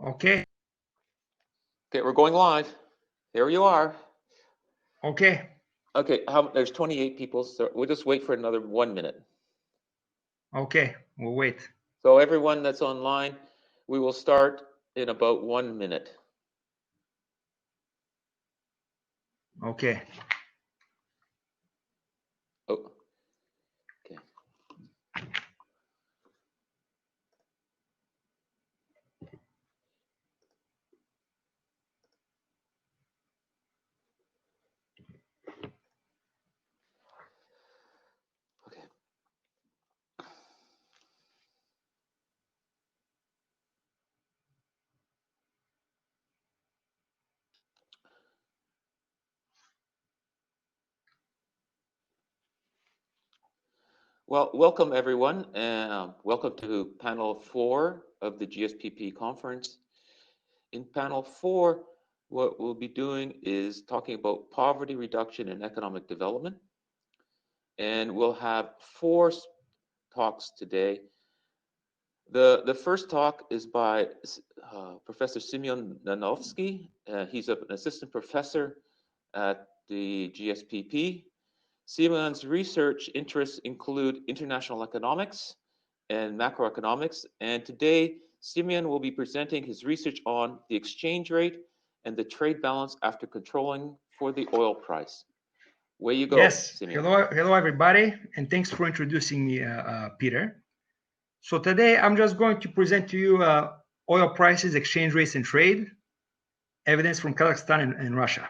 Okay. Okay, we're going live. There you are. Okay. Okay, there's 28 people, so we'll just wait for another 1 minute. Okay, we'll wait. So everyone that's online, we will start in about 1 minute. Okay. Oh, okay. Okay. Well, welcome everyone. Welcome to panel 4 of the GSPP conference. In panel 4, what we'll be doing is talking about poverty reduction and economic development. And we'll have 4 talks today. The first talk is by Professor Simeon Nanowski. He's an assistant professor at the GSPP. Simeon's research interests include international economics and macroeconomics. And today, Simeon will be presenting his research on the exchange rate and the trade balance after controlling for the oil price. Where you go, Yes. Simeon. Hello, everybody, and thanks for introducing me, Peter. So today I'm just going to present to you oil prices, exchange rates, and trade, evidence from Kazakhstan and Russia.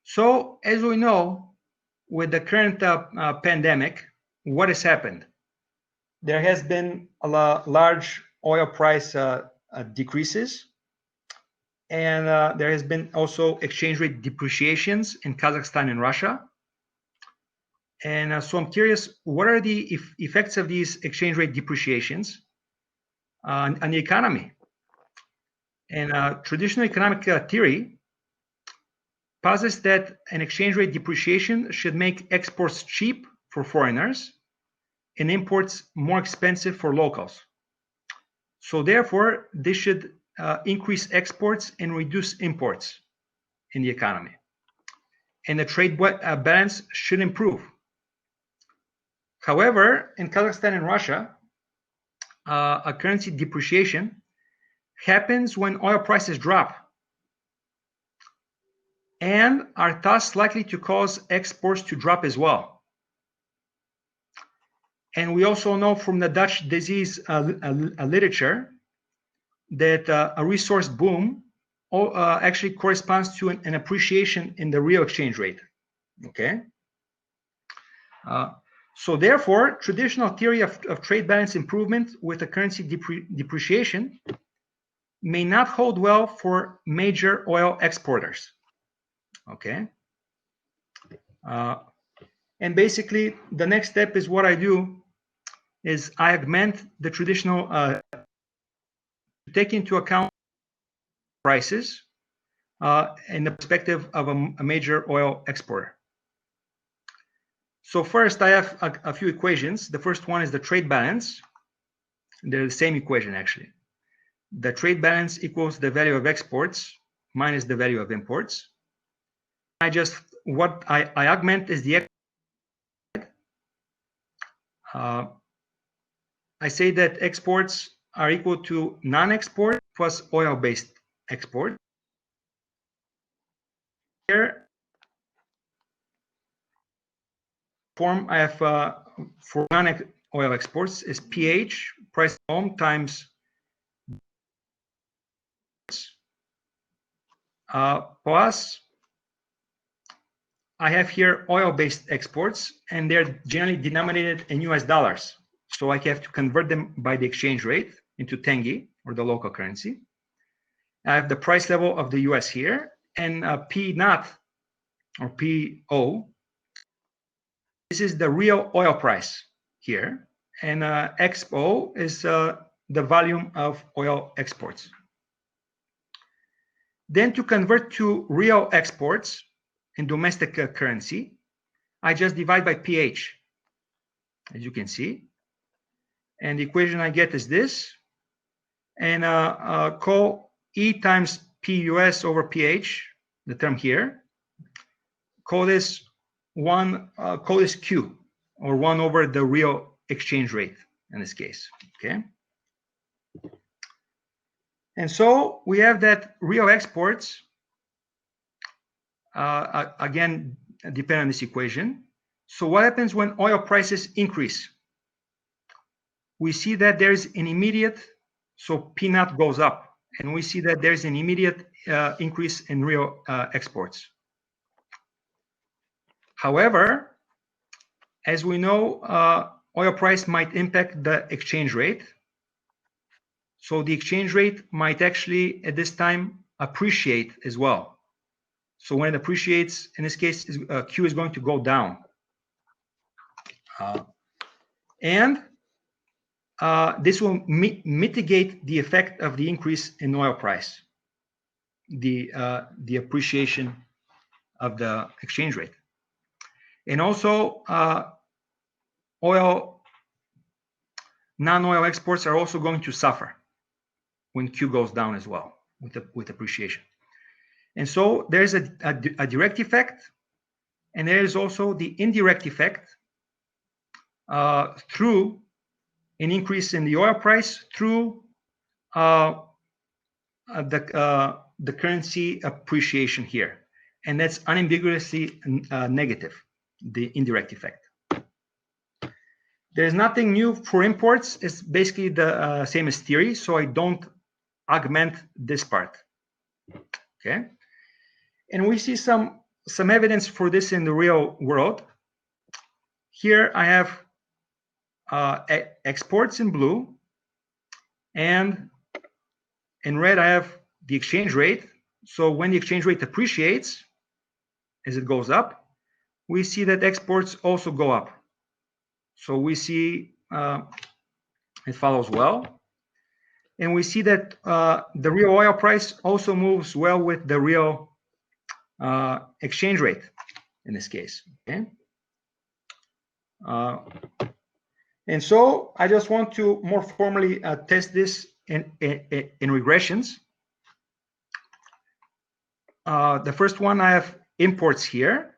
So as we know, with the current pandemic, what has happened? There has been a large oil price decreases, and there has been also exchange rate depreciations in Kazakhstan and Russia. And so I'm curious, what are the effects of these exchange rate depreciations on the economy? And traditional economic theory posits that an exchange rate depreciation should make exports cheap for foreigners and imports more expensive for locals. So therefore, this should increase exports and reduce imports in the economy. And the trade balance should improve. However, in Kazakhstan and Russia, a currency depreciation happens when oil prices drop and are thus likely to cause exports to drop as well. And we also know from the Dutch disease literature that a resource boom actually corresponds to an appreciation in the real exchange rate. Okay. So therefore, traditional theory of trade balance improvement with a currency depreciation may not hold well for major oil exporters. Okay. And basically, the next step is what I do is I augment the traditional to take into account prices in the perspective of a major oil exporter. So first, I have a few equations. The first one is the trade balance. They're the same equation, actually. The trade balance equals the value of exports minus the value of imports. What I augment is the I say that exports are equal to non-export plus oil-based export. Here, form I have for non-oil exports is PH, price home, times plus I have here oil-based exports, and they're generally denominated in US dollars. So I have to convert them by the exchange rate into tenge, or the local currency. I have the price level of the US here, and P naught, or PO, this is the real oil price here, and XO is the volume of oil exports. Then to convert to real exports in domestic currency, I just divide by PH, as you can see. And the equation I get is this. and call E times PUS over PH, the term here. Call this Q, or 1 over the real exchange rate in this case, okay? And so we have that real exports, again, depend on this equation. So what happens when oil prices increase? We see that there's an immediate, so P naught goes up, and we see that there's an immediate increase in real exports. However, as we know, oil price might impact the exchange rate. So the exchange rate might actually, at this time, appreciate as well. So when it appreciates, in this case, Q is going to go down. And this will mitigate the effect of the increase in oil price, the appreciation of the exchange rate. And also, non-oil exports are also going to suffer when Q goes down as well with appreciation. And so there's a direct effect, and there is also the indirect effect through an increase in the oil price through the currency appreciation here, and that's unambiguously negative, the indirect effect. There's nothing new for imports. It's basically the same as theory, so I don't augment this part. Okay, and we see some evidence for this in the real world. Here I have exports in blue, and in red I have the exchange rate. So when the exchange rate appreciates, as it goes up, we see that exports also go up. So we see it follows well. And we see that the real oil price also moves well with the real exchange rate in this case. Okay. And so I just want to more formally test this in regressions. The first one, I have imports here.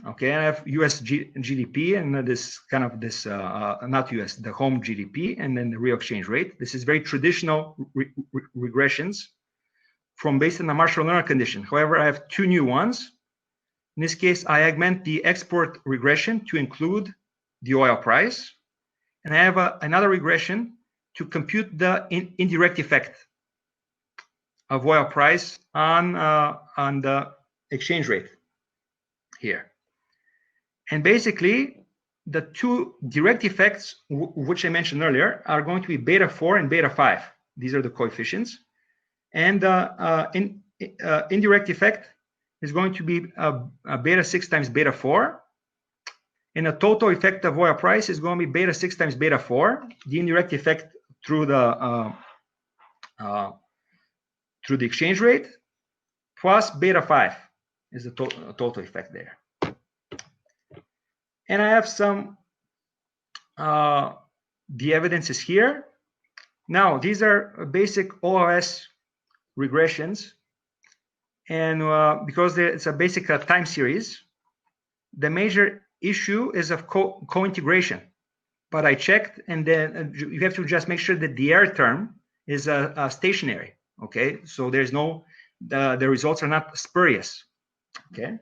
Okay, I have US GDP and this kind of this, not US, the home GDP, and then the real exchange rate. This is very traditional regressions from based on the Marshall-Lerner condition. However, I have two new ones. In this case, I augment the export regression to include the oil price. And I have another regression to compute the indirect effect of oil price on the exchange rate here. And basically, the two direct effects, which I mentioned earlier, are going to be beta 4 and beta 5. These are the coefficients. And indirect effect is going to be beta 6 times beta 4. And the total effect of oil price is going to be beta 6 times beta 4. The indirect effect through the exchange rate plus beta 5 is the total effect there. And I have some, the evidence is here. Now, these are basic OLS regressions. And because it's a basic time series, the major issue is of co-integration. But I checked, and then you have to just make sure that the error term is stationary. Okay, so there's no, the results are not spurious. Okay.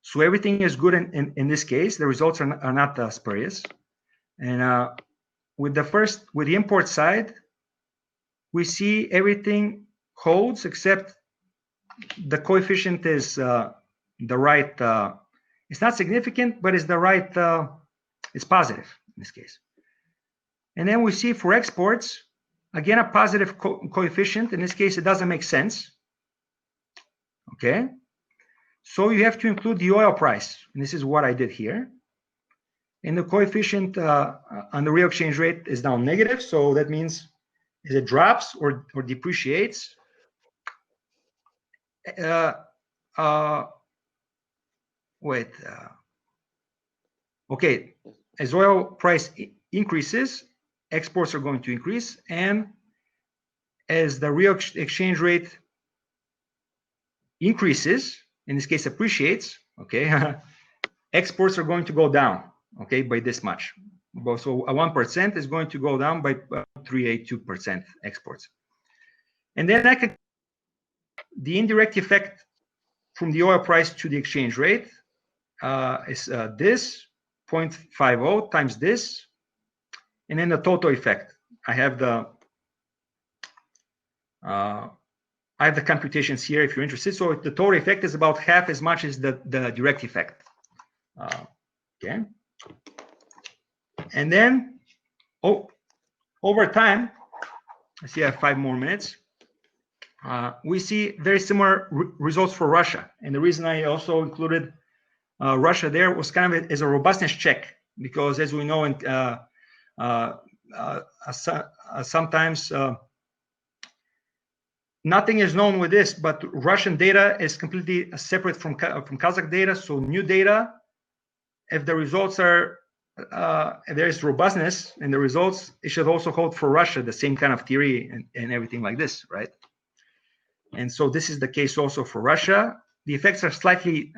So everything is good in this case. The results are not spurious. And with the import side, we see everything holds except the coefficient is the right. It's not significant, but it's the right. It's positive in this case. And then we see for exports, again, a positive coefficient. In this case, it doesn't make sense. Okay. So you have to include the oil price, and this is what I did here. And the coefficient on the real exchange rate is now negative, so that means as it drops or depreciates, okay, as oil price increases, exports are going to increase, and as the real exchange rate increases, in this case appreciates, okay, exports are going to go down, okay, by this much. So a 1% is going to go down by 382% exports. And then I can the indirect effect from the oil price to the exchange rate is this 0.50 times this, and then the total effect. I have the computations here if you're interested. So the total effect is about half as much as the direct effect. Okay. And then, over time, I see I have 5 more minutes. We see very similar results for Russia. And the reason I also included Russia there was kind of as a robustness check, because as we know, sometimes nothing is known with this, but Russian data is completely separate from Kazakh data. So new data, if the results are if there is robustness in the results, it should also hold for Russia, the same kind of theory and everything like this, right? And so this is the case also for Russia. The effects are slightly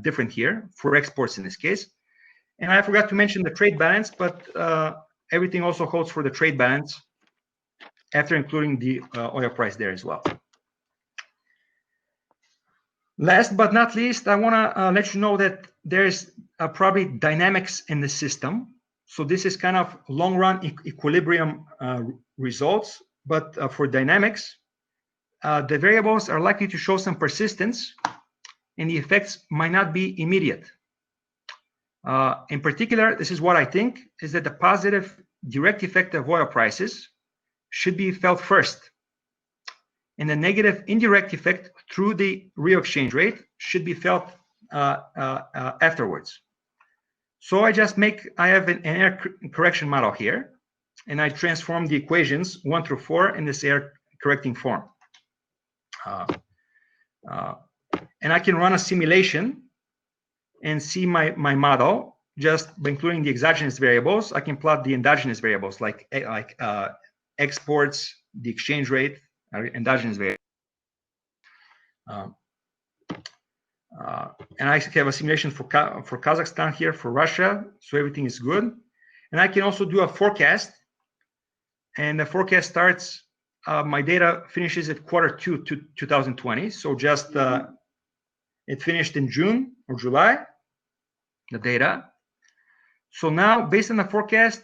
different here for exports in this case. And I forgot to mention the trade balance, but everything also holds for the trade balance after including the oil price there as well. Last but not least, I want to let you know that there's probably dynamics in the system. So this is kind of long-run equilibrium results, but for dynamics, the variables are likely to show some persistence, and the effects might not be immediate. In particular, this is what I think, is that the positive direct effect of oil prices should be felt first, and the negative indirect effect through the real exchange rate should be felt afterwards. So I have an error correction model here, and I transform the equations 1 through 4 in this error correcting form. And I can run a simulation and see my model just by including the exogenous variables. I can plot the endogenous variables like exports, the exchange rate, endogenous variables. And I have a simulation for Kazakhstan here, for Russia, so everything is good. And I can also do a forecast, and the forecast starts, my data finishes at Q2 2020. So just it finished in June or July, the data. So now, based on the forecast,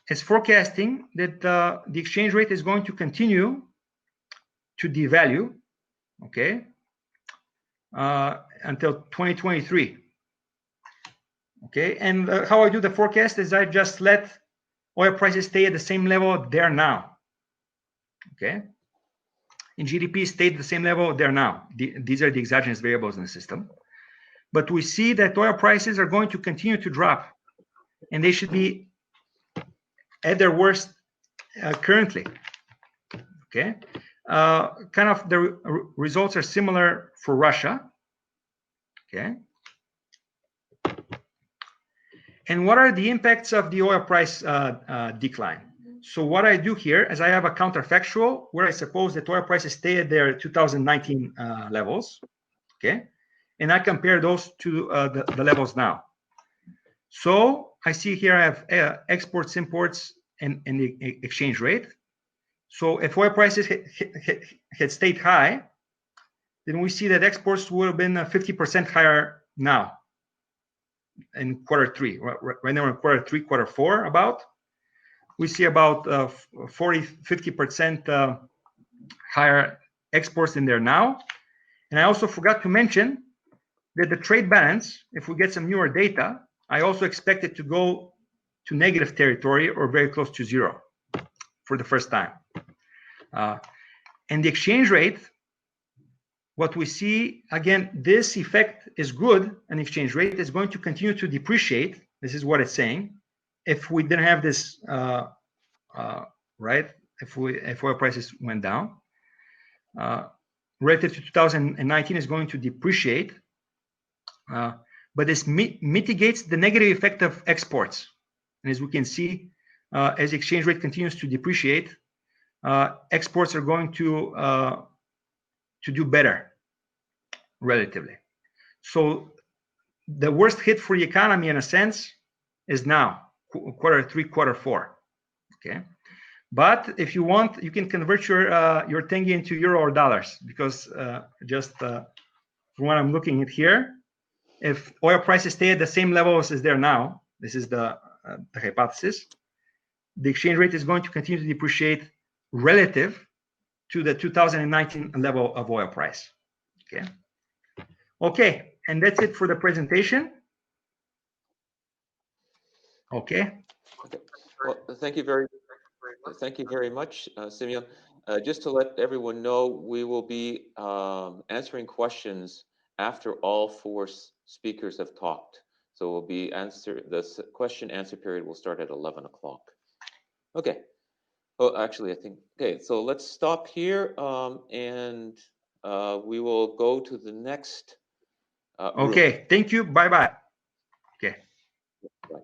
it's forecasting that the exchange rate is going to continue to devalue, okay, until 2023. Okay, and how I do the forecast is I just let oil prices stay at the same level they're now. Okay, and GDP stayed at the same level they're now. These are the exogenous variables in the system. But we see that oil prices are going to continue to drop, and they should be at their worst currently. Okay, kind of the results are similar for Russia. Okay, and what are the impacts of the oil price decline? So what I do here is I have a counterfactual where I suppose that oil prices stay at their 2019 levels. Okay, and I compare those to the levels now. So I see here I have exports, imports, and the exchange rate. So if oil prices had stayed high, then we see that exports would have been 50% higher now in Q3. Right now in Q3, Q4 about. We see about 50% higher exports in there now. And I also forgot to mention that the trade balance, if we get some newer data, I also expect it to go to negative territory or very close to zero for the first time. And the exchange rate, what we see, again, this effect is good, and exchange rate is going to continue to depreciate. This is what it's saying. If we didn't have this, right, if oil prices went down, relative to 2019 is going to depreciate, but this mitigates the negative effect of exports. And as we can see, as the exchange rate continues to depreciate, exports are going to do better relatively. So the worst hit for the economy, in a sense, is now quarter 3, quarter 4. Okay, but if you want, you can convert your tenge into euro or dollars, because just from what I'm looking at here, if oil prices stay at the same levels as they're now, this is the hypothesis, the exchange rate is going to continue to depreciate relative to the 2019 level of oil price. Okay, and that's it for the presentation. Okay. Well, thank you very much, Simeon. Just to let everyone know, we will be answering questions after all 4 speakers have talked. So we'll be the question answer period will start at 11 o'clock. Okay. Oh, actually, I think, okay, so let's stop here, and we will go to the next room. Okay, thank you. Bye-bye. Okay. Bye.